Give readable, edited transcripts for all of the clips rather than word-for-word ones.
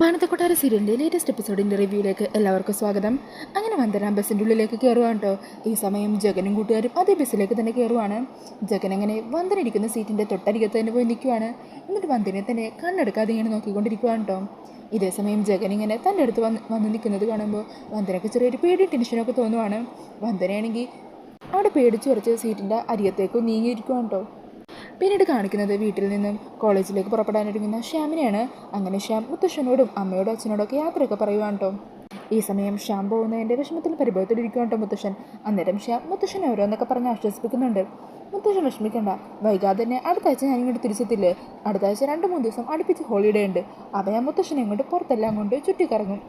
മാനന്തക്കൊട്ടാര സീരിയലിൻ്റെ ലേറ്റസ്റ്റ് എപ്പിസോഡിൻ്റെ റിവ്യൂയിലേക്ക് എല്ലാവർക്കും സ്വാഗതം. അങ്ങനെ വന്ദന ബസ്സിൻ്റെ ഉള്ളിലേക്ക് കയറുവാണ് കേട്ടോ. ഈ സമയം ജഗനും കൂട്ടുകാരും അതേ ബസ്സിലേക്ക് തന്നെ കയറുവാണ്. ജഗൻ അങ്ങനെ വന്ദന ഇരിക്കുന്ന സീറ്റിൻ്റെ തൊട്ടരികത്ത് തന്നെ പോയി നിൽക്കുവാണ്. എന്നിട്ട് വന്ദനെ തന്നെ കണ്ണെടുക്കാതെ ഇങ്ങനെ നോക്കിക്കൊണ്ടിരിക്കുവാണ് കേട്ടോ. ഇതേ സമയം ജഗൻ ഇങ്ങനെ തൻ്റെ അടുത്ത് വന്ന് നിൽക്കുന്നത് കാണുമ്പോൾ വന്ദനയ്ക്ക് ചെറിയൊരു പേടിയും ടെൻഷനൊക്കെ തോന്നുവാണ്. വന്ദനയാണെങ്കിൽ അവിടെ പേടിച്ച് കുറച്ച് സീറ്റിൻ്റെ അരികത്തേക്ക് നീങ്ങിയിരിക്കുവാണ് കേട്ടോ. പിന്നീട് കാണിക്കുന്നത് വീട്ടിൽ നിന്നും കോളേജിലേക്ക് പുറപ്പെടാനൊരുങ്ങുന്ന ശ്യാമിനെയാണ്. അങ്ങനെ ശ്യാം മുത്തശ്ശനോടും അമ്മയോടും അച്ഛനോടൊക്കെ യാത്രയൊക്കെ പറയുവാണ് കേട്ടോ. ഈ സമയം ശ്യാം പോകുന്നതിൻ്റെ വിഷമത്തിൽ പരിഭവത്തിലിരിക്കുവാണ് കേട്ടോ മുത്തശ്ശൻ. അന്നേരം ശ്യാം മുത്തശ്ശൻ ഓരോന്നൊക്കെ പറഞ്ഞ് ആശ്വസിപ്പിക്കുന്നുണ്ട്. മുത്തശ്ശൻ വിഷമിക്കണ്ട, വൈകാതെ തന്നെ അടുത്ത ആഴ്ച ഞാൻ ഇങ്ങോട്ട് തിരിച്ചെത്തില്ലേ. അടുത്ത ആഴ്ച 2-3 ദിവസം അടുപ്പിച്ച് ഹോളിഡേ ഉണ്ട്. അപ്പോൾ ഞാൻ മുത്തശ്ശനെ ഇങ്ങോട്ട് പുറത്തെല്ലാം കൊണ്ട് ചുറ്റിക്കറങ്ങും.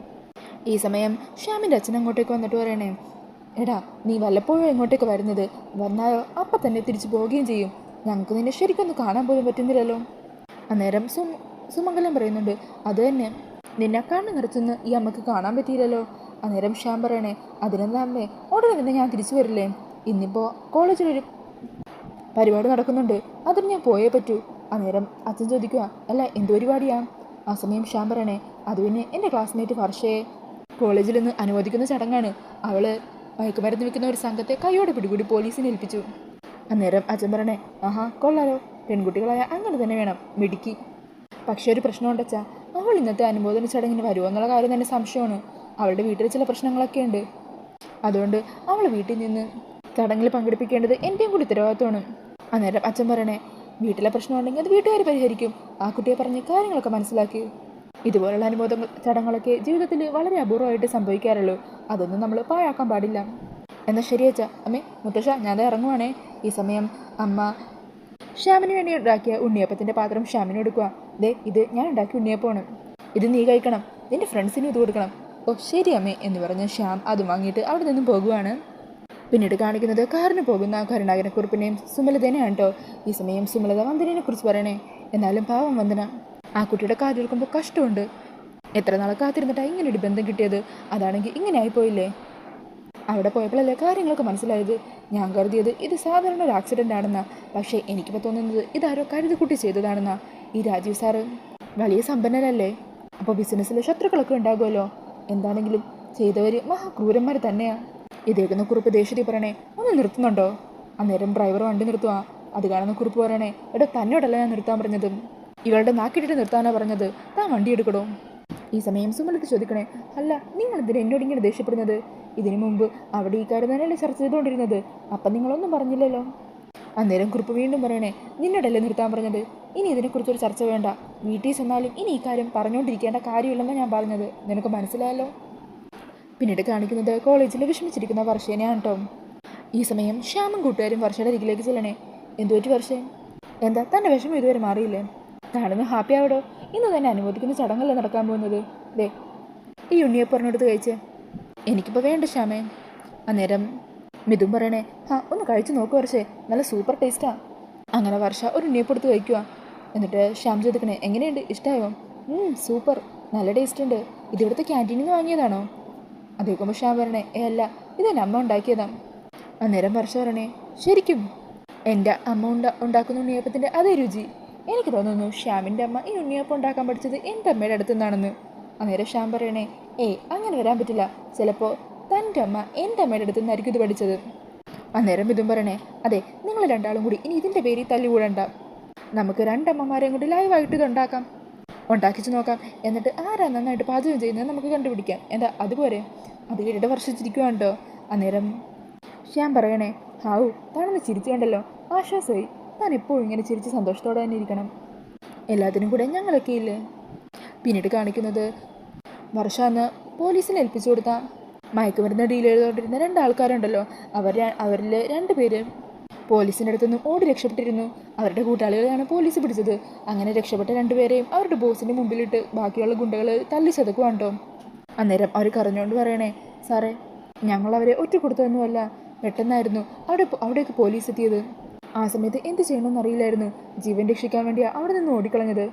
ഈ സമയം ശ്യാമിൻ്റെ അച്ഛൻ അങ്ങോട്ടേക്ക് വന്നിട്ട് പറയണേ, എടാ നീ വല്ലപ്പോഴും ഇങ്ങോട്ടേക്ക് വരുന്നത്, വന്നായോ അപ്പം തന്നെ തിരിച്ചു പോവുകയും ചെയ്യും. ഞങ്ങൾക്ക് നിന്നെ ശരിക്കൊന്നും കാണാൻ പോലും പറ്റുന്നില്ലല്ലോ. അന്നേരം സുമംഗലം പറയുന്നുണ്ട്, അത് തന്നെ, നിന്നെ കണ്ണു നിറച്ചൊന്ന് ഈ അമ്മക്ക് കാണാൻ പറ്റിയില്ലല്ലോ. അന്നേരം ശ്യാം പറയണേ, അതിനെന്താ അമ്മേ, ഉടനെ തന്നെ ഞാൻ തിരിച്ചു വരില്ലേ. ഇന്നിപ്പോൾ കോളേജിലൊരു പരിപാടി നടക്കുന്നുണ്ട്, അതിന് ഞാൻ പോയേ പറ്റൂ. അന്നേരം അച്ഛൻ ചോദിക്കുക, അല്ല എന്ത് പരിപാടിയാ? ആ സമയം ശ്യാം പറയണേ, അത് പിന്നെ എൻ്റെ ക്ലാസ്മേറ്റ് വർഷയെ കോളേജിൽ നിന്ന് അനുവദിക്കുന്ന ചടങ്ങാണ്. അവള് മയക്കുമരുന്ന് വെക്കുന്ന ഒരു സംഘത്തെ കൈയോടെ പിടികൂടി പോലീസിനെ ഏൽപ്പിച്ചു. അന്നേരം അച്ഛൻ പറയണേ, ആഹാ കൊള്ളാലോ, പെൺകുട്ടികളായ അങ്ങനെ തന്നെ വേണം, മിടുക്കി. പക്ഷേ ഒരു പ്രശ്നമുണ്ട് അച്ഛാ, അവൾ ഇന്നത്തെ അനുമോദന ചടങ്ങിന് വരുമോ എന്നുള്ള കാര്യം തന്നെ സംശയമാണ്. അവളുടെ വീട്ടിൽ ചില പ്രശ്നങ്ങളൊക്കെ ഉണ്ട്. അതുകൊണ്ട് അവൾ വീട്ടിൽ നിന്ന് ചടങ്ങിൽ പങ്കെടുപ്പിക്കേണ്ടത് എൻ്റെയും കൂടി ഉത്തരവാദിത്വമാണ്. അന്നേരം അച്ഛൻ പറയണേ, വീട്ടിലെ പ്രശ്നമുണ്ടെങ്കിൽ അത് വീട്ടുകാർ പരിഹരിക്കും. ആ കുട്ടിയെ പറഞ്ഞ് കാര്യങ്ങളൊക്കെ മനസ്സിലാക്കി. ഇതുപോലുള്ള അനുമോദ ചടങ്ങുകളൊക്കെ ജീവിതത്തിൽ വളരെ അപൂർവമായിട്ട് സംഭവിക്കാറുള്ളൂ. അതൊന്നും നമ്മൾ പാഴാക്കാൻ പാടില്ല. എന്നാൽ ശരിയച്ചാ. അമ്മേ മുത്തശ്ശ, ഞാൻ ഇറങ്ങുവാണേ. ഈ സമയം അമ്മ ശ്യാമിന് വേണ്ടി ഉണ്ടാക്കിയ ഉണ്ണിയപ്പത്തിൻ്റെ പാത്രം ശ്യാമിന് കൊടുക്കുക. ദേ, ഇത് ഞാൻ ഉണ്ടാക്കിയ ഉണ്ണിയപ്പമാണ്, ഇത് നീ കഴിക്കണം, നിൻ്റെ ഫ്രണ്ട്സിന് ഇത് കൊടുക്കണം. ഓ ശരി അമ്മേ എന്ന് പറഞ്ഞ് ശ്യാം അത് വാങ്ങിയിട്ട് അവിടെ നിന്നും പോകുവാണ്. പിന്നീട് കാണിക്കുന്നത് കാറിന് പോകുന്ന കരുണാകരക്കുറിപ്പിനെയും സുമലതേനെയാണ് കേട്ടോ. ഈ സമയം സുമലത വന്ദനെ കുറിച്ച് പറയണേ, എന്നാലും പാവം വന്ദന, ആ കുട്ടിയുടെ കാര്യം എടുക്കുമ്പോൾ കഷ്ടമുണ്ട്. എത്ര നാളെ കാത്തിരുന്നിട്ടാണ് ഇങ്ങനെ ഒരു ബന്ധം കിട്ടിയത്. അതാണെങ്കിൽ ഇങ്ങനെ ആയിപ്പോയില്ലേ. അവിടെ പോയപ്പോഴല്ലേ കാര്യങ്ങളൊക്കെ മനസ്സിലായത്. ഞാൻ കരുതിയത് ഇത് സാധാരണ ഒരു ആക്സിഡൻ്റ് ആണെന്നാ. പക്ഷേ എനിക്കിപ്പോൾ തോന്നുന്നത് ഇതാരോ കരുതിക്കുട്ടി ചെയ്തതാണെന്നാ. ഈ രാജീവ് സാറ് വലിയ സമ്പന്നരല്ലേ, അപ്പോൾ ബിസിനസ്സിൽ ശത്രുക്കളൊക്കെ ഉണ്ടാകുമല്ലോ. എന്താണെങ്കിലും ചെയ്തവർ മഹാക്രൂരന്മാർ തന്നെയാണ്. ഇതേക്കുന്ന കുറിപ്പ് ദേഷ്യത്തിൽ പറയണേ, ഒന്ന് നിർത്തുന്നുണ്ടോ? അന്നേരം ഡ്രൈവർ വണ്ടി നിർത്തുക. അത് കാണുന്ന കുറിപ്പ് പറയണേ, എടോ തന്നോടല്ല ഞാൻ നിർത്താൻ പറഞ്ഞത്, ഇവളുടെ നാക്കിട്ടിട്ട് നിർത്താനാണ് പറഞ്ഞത്, താൻ വണ്ടി എടുക്കണോ? ഈ സമയം സുമലത്ത് ചോദിക്കണേ, അല്ല നിങ്ങളെന്തിനാ എന്നോട് ഇങ്ങനെ ദേഷ്യപ്പെടുന്നത്? ഇതിനു മുമ്പ് അവിടെ ഈ കാര്യം തന്നെയല്ലേ ചർച്ച ചെയ്തുകൊണ്ടിരുന്നത്, അപ്പം നിങ്ങളൊന്നും പറഞ്ഞില്ലല്ലോ. അന്നേരം കുറിപ്പ് വീണ്ടും പറയണേ, നിന്നോടല്ലേ നിർത്താൻ പറഞ്ഞത്, ഇനി ഇതിനെക്കുറിച്ചൊരു ചർച്ച വേണ്ട. വീട്ടിൽ ചെന്നാലും ഇനി ഈ കാര്യം പറഞ്ഞുകൊണ്ടിരിക്കേണ്ട കാര്യമില്ലെന്നാണ് ഞാൻ പറഞ്ഞത്, നിനക്ക് മനസ്സിലായല്ലോ. പിന്നീട് കാണിക്കുന്നത് കോളേജിൽ വിഷമിച്ചിരിക്കുന്ന വർഷേനെയാണ് കേട്ടോ. ഈ സമയം ശ്യാമും കൂട്ടുകാരും വർഷയുടെ അരികിലേക്ക് ചെല്ലണേ. എന്തുപറ്റി വർഷേ, എന്താ തൻ്റെ വിഷമം ഇതുവരെ മാറിയില്ലേ? കാണുന്ന ഹാപ്പി ആവടോ, ഇന്ന് തന്നെ അനുമോദിക്കുന്ന ചടങ്ങല്ലേ നടക്കാൻ പോകുന്നത്. ദേ ഈ ഉണ്ണിയപ്പറിനടുത്ത് കഴിച്ചേ. എനിക്കിപ്പോൾ വേണ്ട ശ്യാമേ. അന്നേരം മിഥുൻ പറയണേ, ഒന്ന് കഴിച്ച് നോക്ക് വർഷേ, നല്ല സൂപ്പർ ടേസ്റ്റാ. അങ്ങനെ വർഷ ഒരു ഉണ്ണിയപ്പെടുത്ത് കഴിക്കുക. എന്നിട്ട് ശ്യാം ചോദിക്കണേ, എങ്ങനെയുണ്ട്, ഇഷ്ടമായോ? സൂപ്പർ, നല്ല ടേസ്റ്റ് ഉണ്ട്. ഇതിവിടുത്തെ ക്യാൻറ്റീനിൽ നിന്ന് വാങ്ങിയതാണോ? അതേക്കുമ്പോൾ ശ്യാം പറയണേ, അല്ല, ഇതെൻ്റെ അമ്മ ഉണ്ടാക്കിയതാണ്. അന്നേരം വർഷ പറയണേ, ശരിക്കും എൻ്റെ അമ്മ ഉണ്ടാക്കുന്ന ഉണ്ണിയപ്പത്തിൻ്റെ അതേ രുചി. എനിക്ക് തോന്നുന്നു ശ്യാമിൻ്റെ അമ്മ ഈ ഉണ്ണിയപ്പം ഉണ്ടാക്കാൻ പഠിച്ചത് എൻ്റെ അമ്മയുടെ അടുത്തു നിന്നാണെന്ന്. അന്നേരം ശ്യാം പറയണേ, അങ്ങനെ വരാൻ പറ്റില്ല, ചിലപ്പോൾ തൻ്റെ അമ്മ എൻ്റെ അമ്മയുടെ അടുത്തു നിന്നായിരിക്കും ഇത് പഠിച്ചത്. അന്നേരം ഇതും പറയണേ, അതെ, നിങ്ങൾ രണ്ടാളും കൂടി ഇനി ഇതിൻ്റെ പേരിൽ തല്ലുകൂടണ്ട. നമുക്ക് 2 അമ്മമാരെയും കൂടി ലൈവായിട്ട് ഇത് ഉണ്ടാക്കിച്ച് നോക്കാം. എന്നിട്ട് ആരാ നന്നായിട്ട് പാചകം ചെയ്യുന്നത് നമുക്ക് കണ്ടുപിടിക്കാം. എന്താ അതുപോലെ? അത് കേട്ടിട്ട് വർഷിച്ചിരിക്കുവാണ് കേട്ടോ. അന്നേരം ശ്യാം പറയണേ, ഹാവു താനൊന്ന് ചിരിച്ചു കണ്ടല്ലോ, ആശ്വാസമായി. താൻ എപ്പോഴും ഇങ്ങനെ ചിരിച്ച് സന്തോഷത്തോടെ തന്നെ ഇരിക്കണം. എല്ലാത്തിനും കൂടെ ഞങ്ങളൊക്കെ ഇല്ലേ. പിന്നീട് കാണിക്കുന്നത് വർഷ അന്ന് പോലീസിനെ ഏൽപ്പിച്ചു കൊടുത്ത മയക്കുമരുന്ന് ഡീൽ ചെയ്തുകൊണ്ടിരുന്ന 2 ആൾക്കാരുണ്ടല്ലോ. അവരിൽ 2 പേര് പോലീസിൻ്റെ അടുത്തുനിന്ന് ഓടി രക്ഷപ്പെട്ടിരുന്നു. അവരുടെ കൂട്ടാളികളെയാണ് പോലീസ് പിടിച്ചത്. അങ്ങനെ രക്ഷപ്പെട്ട 2 പേരെയും അവരുടെ ബോസിൻ്റെ മുമ്പിലിട്ട് ബാക്കിയുള്ള ഗുണ്ടകൾ തല്ലി ചതക്കുവാണ് കേട്ടോ. അന്നേരം അവർ കരഞ്ഞുകൊണ്ട് പറയണേ, സാറേ ഞങ്ങളവരെ ഒറ്റ കൊടുത്തതൊന്നുമല്ല, പെട്ടെന്നായിരുന്നു അവിടേക്ക് പോലീസ് എത്തിയത്. ആ സമയത്ത് എന്ത് ചെയ്യണമെന്നറിയില്ലായിരുന്നു, ജീവൻ രക്ഷിക്കാൻ വേണ്ടിയാണ് അവിടെ നിന്ന് ഓടിക്കളഞ്ഞത്.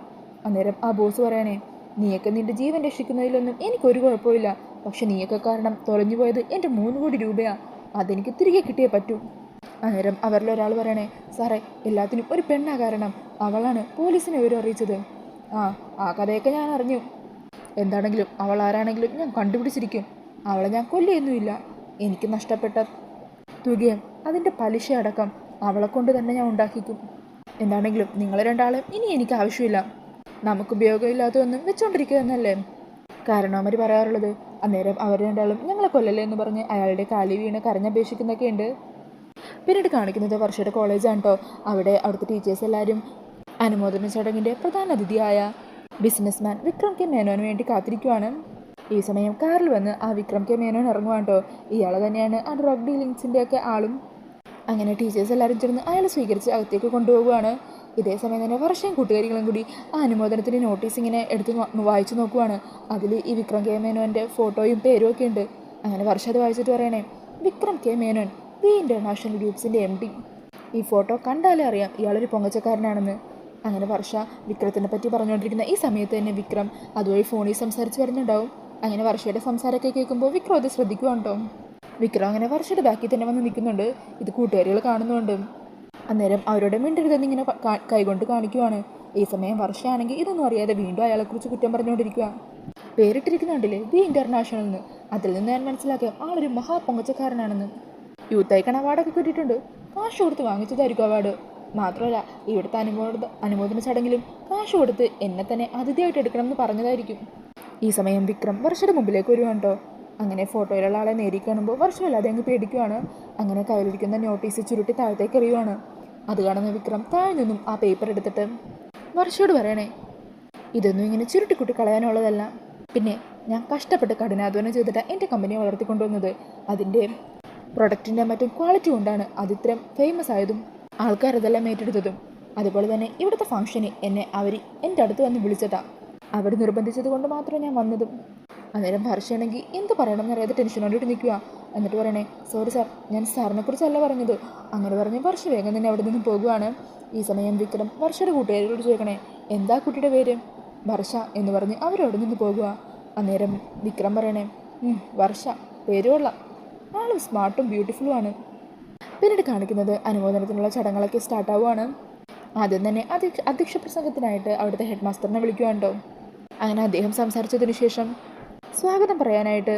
അന്നേരം ആ ബോസ് പറയണേ, നീയൊക്കെ നിൻ്റെ ജീവൻ രക്ഷിക്കുന്നതിലൊന്നും എനിക്കൊരു കുഴപ്പമില്ല, പക്ഷെ നീയൊക്കെ കാരണം തൊലഞ്ഞു പോയത് എൻ്റെ 3 കോടി രൂപയാണ്, അതെനിക്ക് തിരികെ കിട്ടിയേ പറ്റൂ. അന്നേരം അവരിലൊരാൾ പറയണേ, സാറേ എല്ലാത്തിനും ഒരു പെണ്ണാ കാരണം, അവളാണ് പോലീസിനെ വിവരം അറിയിച്ചത്. ആ കഥയൊക്കെ ഞാൻ അറിഞ്ഞു. എന്താണെങ്കിലും അവൾ ആരാണെങ്കിലും ഞാൻ കണ്ടുപിടിച്ചിരിക്കും. അവളെ ഞാൻ കൊല്ലിയൊന്നുമില്ല. എനിക്ക് നഷ്ടപ്പെട്ട തുകയും അതിൻ്റെ പലിശ അടക്കം അവളെ കൊണ്ട് തന്നെ ഞാൻ ഉണ്ടാക്കിക്കും. എന്താണെങ്കിലും നിങ്ങൾ രണ്ടാളും ഇനി എനിക്ക് ആവശ്യമില്ല. നമുക്ക് ഉപയോഗമില്ലാത്തതൊന്നും വെച്ചുകൊണ്ടിരിക്കുക എന്നല്ലേ കാരണവന്മാർ പറയാറുള്ളത്. അന്നേരം അവർ രണ്ടാളും ഞങ്ങളെ കൊല്ലല്ലേ എന്ന് പറഞ്ഞ് അയാളുടെ കാലി വീണ് കരഞ്ഞപേക്ഷിക്കുന്നൊക്കെ ഉണ്ട്. പിന്നീട് കാണിക്കുന്നത് വർഷയുടെ കോളേജാണ് കേട്ടോ. അവിടുത്തെ ടീച്ചേഴ്സ് എല്ലാവരും അനുമോദന ചടങ്ങിൻ്റെ പ്രധാന അതിഥിയായ ബിസിനസ്മാൻ വിക്രം കെ മേനോന് വേണ്ടി കാത്തിരിക്കുവാണ്. ഈ സമയം കാറിൽ വന്ന് ആ വിക്രം കെ മേനോൻ ഇറങ്ങുവാണ് കേട്ടോ. ഇയാൾ തന്നെയാണ് ആ ഡ്രഗ് ഡീലിങ്സിൻ്റെ ഒക്കെ ആളും. അങ്ങനെ ടീച്ചേഴ്സ് എല്ലാവരും ചേർന്ന് അയാളെ സ്വീകരിച്ച് അകത്തേക്ക് കൊണ്ടുപോകുകയാണ്. ഇതേ സമയം തന്നെ വർഷയും കൂട്ടുകാരികളും കൂടി ആ അനുമോദനത്തിൻ്റെ നോട്ടീസ് ഇങ്ങനെ എടുത്ത് വായിച്ചു നോക്കുവാണ്. അതിൽ ഈ വിക്രം കെ മേനോൻ്റെ ഫോട്ടോയും പേരും ഒക്കെ ഉണ്ട്. അങ്ങനെ വർഷ അത് വായിച്ചിട്ട് പറയണേ, Vikram K Menon V international ഗ്രൂപ്പ്സിൻ്റെ MD. ഈ ഫോട്ടോ കണ്ടാലേ അറിയാം ഇയാളൊരു പൊങ്ങച്ചക്കാരനാണെന്ന്. അങ്ങനെ വർഷ വിക്രത്തിനെ പറ്റി പറഞ്ഞുകൊണ്ടിരിക്കുന്ന ഈ സമയത്ത് തന്നെ വിക്രം അതുവഴി ഫോണിൽ സംസാരിച്ച് വരുന്നുണ്ടാവും. അങ്ങനെ വർഷയുടെ സംസാരമൊക്കെ കേൾക്കുമ്പോൾ വിക്രം അത് ശ്രദ്ധിക്കുവാണ്ടോ. വിക്രം അങ്ങനെ വർഷയുടെ ബാക്കിൽ തന്നെ വന്ന് നിൽക്കുന്നുണ്ട്. ഇത് കൂട്ടുകാരികൾ കാണുന്നുണ്ട്. അന്നേരം അവരോട് മിണ്ടരുതെന്ന് ഇങ്ങനെ കൈകൊണ്ട് കാണിക്കുവാണ്. ഈ സമയം വർഷയാണെങ്കിൽ ഇതൊന്നും അറിയാതെ വീണ്ടും അയാളെക്കുറിച്ച് കുറ്റം പറഞ്ഞുകൊണ്ടിരിക്കുക. പേരിട്ടിരിക്കുന്നുണ്ടല്ലേ വി ഇൻ്റർനാഷണൽ എന്ന്. അതിൽ നിന്ന് ഞാൻ മനസ്സിലാക്കാം ആളൊരു മഹാപൊങ്ങച്ചക്കാരനാണെന്ന്. യൂത്ത് ഐക്കൺ അവാർഡൊക്കെ കിട്ടിയിട്ടുണ്ട്. കാശ് കൊടുത്ത് വാങ്ങിച്ചതായിരിക്കും അവാർഡ്. മാത്രമല്ല ഇവിടുത്തെ അനുമോദന ചടങ്ങിലും കാശ് കൊടുത്ത് എന്നെ തന്നെ അതിഥിയായിട്ട് എടുക്കണം എന്ന് പറഞ്ഞതായിരിക്കും. ഈ സമയം വിക്രം വർഷയുടെ മുമ്പിലേക്ക് വരുവാണ് കേട്ടോ. അങ്ങനെ ഫോട്ടോയിലുള്ള ആളെ നേരി കാണുമ്പോൾ വർഷമല്ലാതെ അങ്ങ് പേടിക്കുവാണ്. അങ്ങനെ കയ്യിലിരിക്കുന്ന നോട്ടീസ് ചുരുട്ടി താഴത്തേക്ക് എറിയുവാണ്. അത് കാണുന്ന വിക്രം താഴെ നിന്നും ആ പേപ്പർ എടുത്തിട്ട് വർഷയോട് പറയണേ, ഇതൊന്നും ഇങ്ങനെ ചുരുട്ടിക്കുട്ടി കളയാനുള്ളതല്ല. പിന്നെ ഞാൻ കഷ്ടപ്പെട്ട് കഠിനാധ്വാനം ചെയ്തിട്ട് എൻ്റെ കമ്പനിയെ വളർത്തിക്കൊണ്ടുവന്നത്. അതിൻ്റെ പ്രൊഡക്റ്റിൻ്റെ മറ്റും ക്വാളിറ്റി കൊണ്ടാണ് അതിത്രയും ഫേമസ് ആയതും ആൾക്കാരതെല്ലാം ഏറ്റെടുത്തതും. അതുപോലെ തന്നെ ഇവിടുത്തെ ഫംഗ്ഷന് എന്നെ അവർ എൻ്റെ അടുത്ത് വന്ന് വിളിച്ചതാണ്. അവർ നിർബന്ധിച്ചത് കൊണ്ട് മാത്രമേ ഞാൻ വന്നതും. അന്നേരം വർഷയാണെങ്കിൽ എന്ത് പറയണമെന്നറിയാതെ ടെൻഷനോടുകൂടി നിൽക്കുക. എന്നിട്ട് പറയണേ, സോറി സാർ, ഞാൻ സാറിനെ കുറിച്ചല്ല പറഞ്ഞത്. അങ്ങനെ പറഞ്ഞ് വർഷ വേഗം തന്നെ അവിടെ നിന്ന് പോകുവാണ്. ഈ സമയം വിക്രം വർഷയുടെ കൂട്ടുകാരികളോട് ചോദിക്കണേ, എന്താ കുട്ടിയുടെ പേര്? വർഷ എന്ന് പറഞ്ഞ് അവരവിടെ നിന്ന് പോകുക. അന്നേരം വിക്രം പറയണേ, വർഷ പേര് കൊള്ളാം, ആളും സ്മാർട്ടും ബ്യൂട്ടിഫുള്ളുമാണ്. പിന്നീട് കാണിക്കുന്നത് അനുമോദനത്തിനുള്ള ചടങ്ങുകളൊക്കെ സ്റ്റാർട്ടാവുകയാണ്. ആദ്യം തന്നെ അധ്യക്ഷ പ്രസംഗത്തിനായിട്ട് അവിടുത്തെ ഹെഡ് മാസ്റ്ററിനെ വിളിക്കുവാണ്ടോ. അങ്ങനെ അദ്ദേഹം സംസാരിച്ചതിന് ശേഷം സ്വാഗതം പറയാനായിട്ട്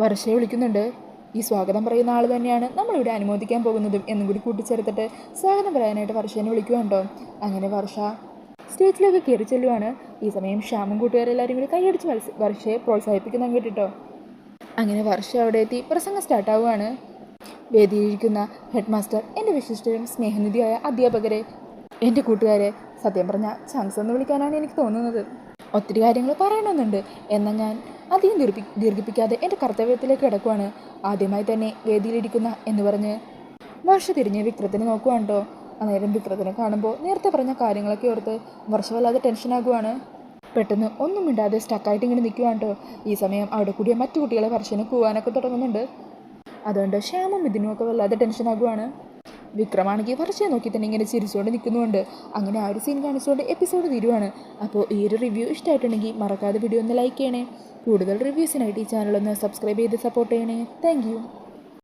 വർഷയെ വിളിക്കുന്നുണ്ട്. ഈ സ്വാഗതം പറയുന്ന ആൾ തന്നെയാണ് നമ്മളിവിടെ അനുമോദിക്കാൻ പോകുന്നതും എന്നും കൂടി കൂട്ടിച്ചേർത്തിട്ട് സ്വാഗതം പറയാനായിട്ട് വർഷേനെ വിളിക്കുവാണ്ടോ. അങ്ങനെ വർഷ സ്റ്റേജിലേക്ക് കയറി ചെല്ലുവാണ്. ഈ സമയം ശ്യാമും കൂട്ടുകാരെല്ലാവരും കൂടി കൈയടിച്ച് വർഷയെ പ്രോത്സാഹിപ്പിക്കുന്ന കേട്ടോ. അങ്ങനെ വർഷ അവിടെ എത്തി പ്രസംഗം സ്റ്റാർട്ടാവുകയാണ്. വേദിയിലിരിക്കുന്ന ഹെഡ് മാസ്റ്റർ, എൻ്റെ വിശിഷ്ടരും സ്നേഹനിധിയായ അധ്യാപകരെ, എൻ്റെ കൂട്ടുകാരെ, സത്യം പറഞ്ഞാൽ ചാൻസ് എന്ന് വിളിക്കാനാണ് എനിക്ക് തോന്നുന്നത്. ഒത്തിരി കാര്യങ്ങൾ പറയണമെന്നുണ്ട്. എന്നാൽ ഞാൻ അധികം ദീർഘിപ്പിക്കാതെ എൻ്റെ കർത്തവ്യത്തിലേക്ക് കിടക്കുവാണ്. ആദ്യമായി തന്നെ വേദിയിലിരിക്കുന്ന എന്ന് പറഞ്ഞ് വർഷ തിരിഞ്ഞ് വിക്രത്തിനെ നോക്കുവാണ്ടോ. അന്നേരം വിക്രത്തിനെ കാണുമ്പോൾ നേരത്തെ പറഞ്ഞ കാര്യങ്ങളൊക്കെ ഓർത്ത് വർഷ വല്ലാതെ ടെൻഷനാകുവാണ്. പെട്ടെന്ന് ഒന്നും മിണ്ടാതെ സ്റ്റക്കായിട്ട് ഇങ്ങനെ നിൽക്കുവാണ്ടോ. ഈ സമയം അവിടെ കൂടിയ മറ്റു കുട്ടികളെ വർഷനെ കൂവാനൊക്കെ തുടങ്ങുന്നുണ്ട്. അതുകൊണ്ട് ശ്യാമും ഇതിനും ഒക്കെ വല്ലാതെ ടെൻഷനാകുവാണ്. വിക്രമാണെങ്കിൽ വർഷയെ നോക്കി തന്നെ ഇങ്ങനെ ചിരിച്ചുകൊണ്ട് നിൽക്കുന്നുണ്ട്. അങ്ങനെ ആ ഒരു സീൻ കാണിച്ചുകൊണ്ട് എപ്പിസോഡ് തീരുവാണ്. അപ്പോൾ ഈ ഒരു റിവ്യൂ ഇഷ്ടമായിട്ടുണ്ടെങ്കിൽ മറക്കാതെ വീഡിയോ ഒന്ന് ലൈക്ക് ചെയ്യണേ. കൂടുതൽ റിവ്യൂസിനായിട്ട് ഈ ചാനലൊന്ന് സബ്സ്ക്രൈബ് ചെയ്ത് സപ്പോർട്ട് ചെയ്യണേ. താങ്ക്